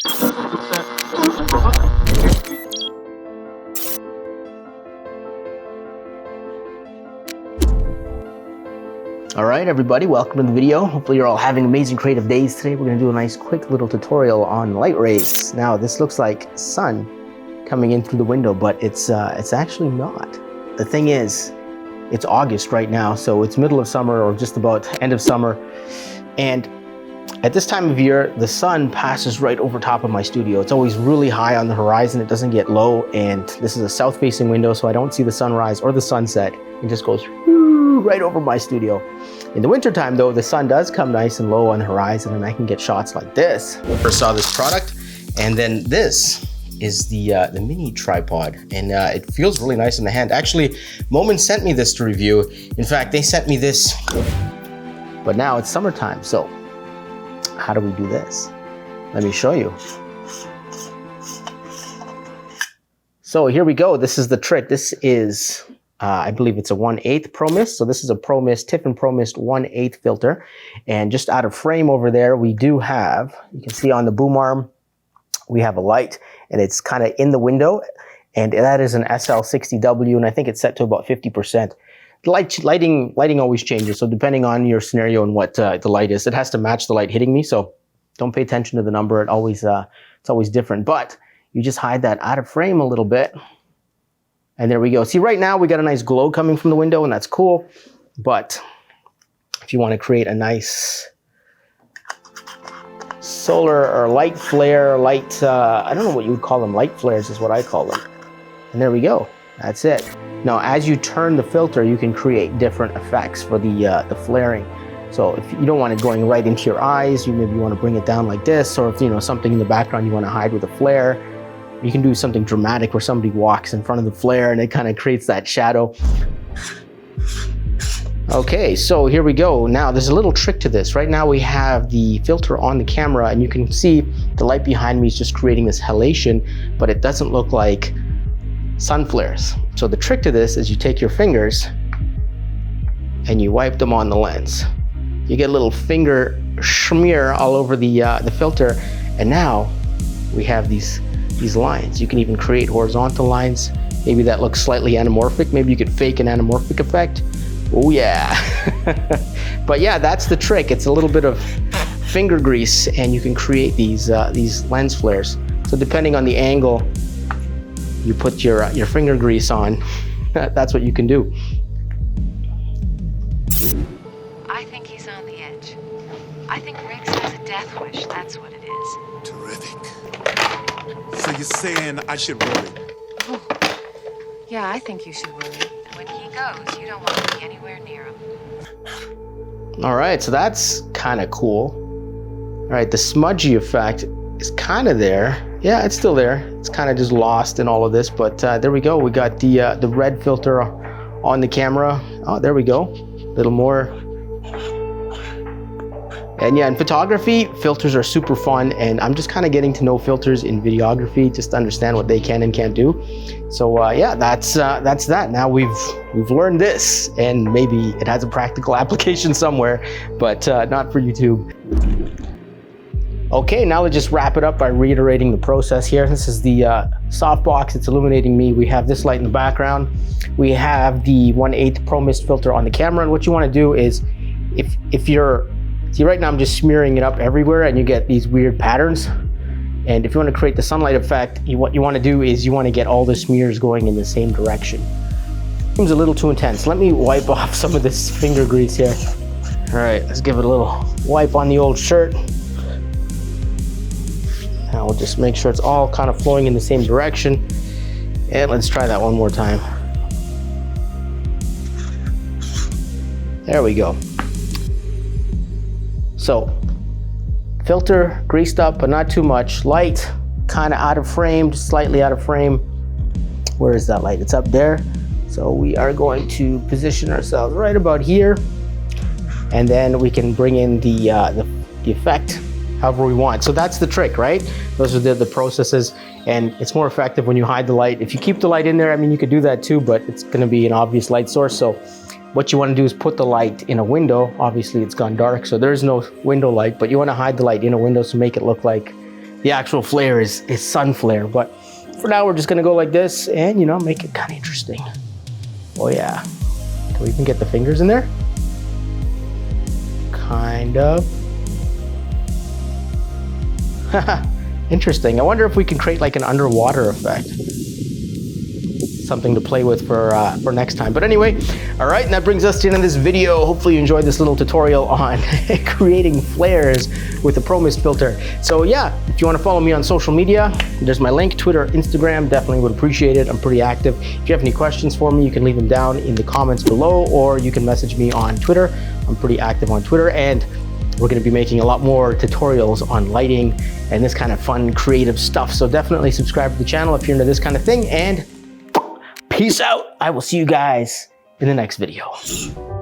All right, everybody, welcome to the video. Hopefully you're all having amazing creative days. Today we're gonna do a nice quick little tutorial on light rays. Now this looks like sun coming in through the window, but it's actually not. The thing is, it's August right now, so it's middle of summer or just about end of summer. And at this time of year, the sun passes right over top of my studio. It's always really high on the horizon. It doesn't get low. And this is a south-facing window, so I don't see the sunrise or the sunset. It just goes right over my studio. In the wintertime though, the sun does come nice and low on the horizon and I can get shots like this. First saw this product, and then this is the mini tripod, and it feels really nice in the hand. Actually, Moment sent me this to review. In fact, they sent me this, but now it's summertime, so how do we do this? Let me show you. So here we go. This is the trick. This is I believe it's a 1/8 Pro Mist. So this is a Pro Mist, Tiffen Pro Mist 1/8 filter. And just out of frame over there, we do have, you can see on the boom arm, we have a light, and it's kind of in the window. And that is an SL60W, and I think it's set to about 50%. Lighting always changes. So depending on your scenario and what the light is, it has to match the light hitting me. So don't pay attention to the number. It's always different. But you just hide that out of frame a little bit. And there we go. See, right now we got a nice glow coming from the window, and that's cool. But if you want to create a nice solar or light flare, I don't know what you would call them, light flares is what I call them. And there we go. That's it. Now, as you turn the filter, you can create different effects for the flaring. So if you don't want it going right into your eyes, you maybe want to bring it down like this, or if something in the background you want to hide with a flare. You can do something dramatic where somebody walks in front of the flare and it kind of creates that shadow. Okay, so here we go. Now there's a little trick to this. Right now we have the filter on the camera, and you can see the light behind me is just creating this halation, but it doesn't look like sun flares. So the trick to this is you take your fingers and you wipe them on the lens. You get a little finger smear all over the filter, and now we have these lines. You can even create horizontal lines. Maybe that looks slightly anamorphic. Maybe you could fake an anamorphic effect. Oh yeah. But yeah, that's the trick. It's a little bit of finger grease, and you can create these lens flares. So depending on the angle you put your finger grease on, that's what you can do. I think he's on the edge. I think Riggs has a death wish, that's what it is. Terrific. So you're saying I should worry? Oh, yeah, I think you should worry. When he goes, you don't want to be anywhere near him. All right, so that's kind of cool. All right, the smudgy effect is kind of there. Yeah, it's still there. It's kind of just lost in all of this, but there we go. We got the red filter on the camera. Oh, there we go. A little more. And yeah, in photography, filters are super fun, and I'm just kind of getting to know filters in videography, just to understand what they can and can't do. So yeah, that's that. Now we've learned this, and maybe it has a practical application somewhere, but not for YouTube. Okay, now let's just wrap it up by reiterating the process here. This is the softbox. It's illuminating me. We have this light in the background. We have the 1/8 Pro Mist filter on the camera, and what you want to do is, if you're see, right now I'm just smearing it up everywhere and you get these weird patterns. And if you want to create the sunlight effect, what you want to do is you want to get all the smears going in the same direction. Seems a little too intense. Let me wipe off some of this finger grease here. All right, let's give it a little wipe on the old shirt. Now we'll just make sure it's all kind of flowing in the same direction. And let's try that one more time. There we go. So, filter greased up, but not too much. Light, kind of out of frame, just slightly out of frame. Where is that light? It's up there. So we are going to position ourselves right about here. And then we can bring in the effect however we want. So that's the trick, right? Those are the processes, and it's more effective when you hide the light. If you keep the light in there, I mean, you could do that too, but it's gonna be an obvious light source. So what you want to do is put the light in a window. Obviously it's gone dark, so there's no window light, but you want to hide the light in a window to make it look like the actual flare is sun flare. But for now, we're just gonna go like this and, you know, make it kind of interesting. Oh yeah. Can we even get the fingers in there? Kind of. Interesting. I wonder if we can create like an underwater effect. Something to play with for next time. But anyway, all right, and that brings us to the end of this video. Hopefully you enjoyed this little tutorial on creating flares with the Pro Mist filter. So yeah, if you want to follow me on social media, there's my link, Twitter, Instagram, definitely would appreciate it. I'm pretty active. If you have any questions for me, you can leave them down in the comments below, or you can message me on Twitter. I'm pretty active on Twitter, and we're going to be making a lot more tutorials on lighting and this kind of fun, creative stuff. So definitely subscribe to the channel if you're into this kind of thing, and peace out. I will see you guys in the next video.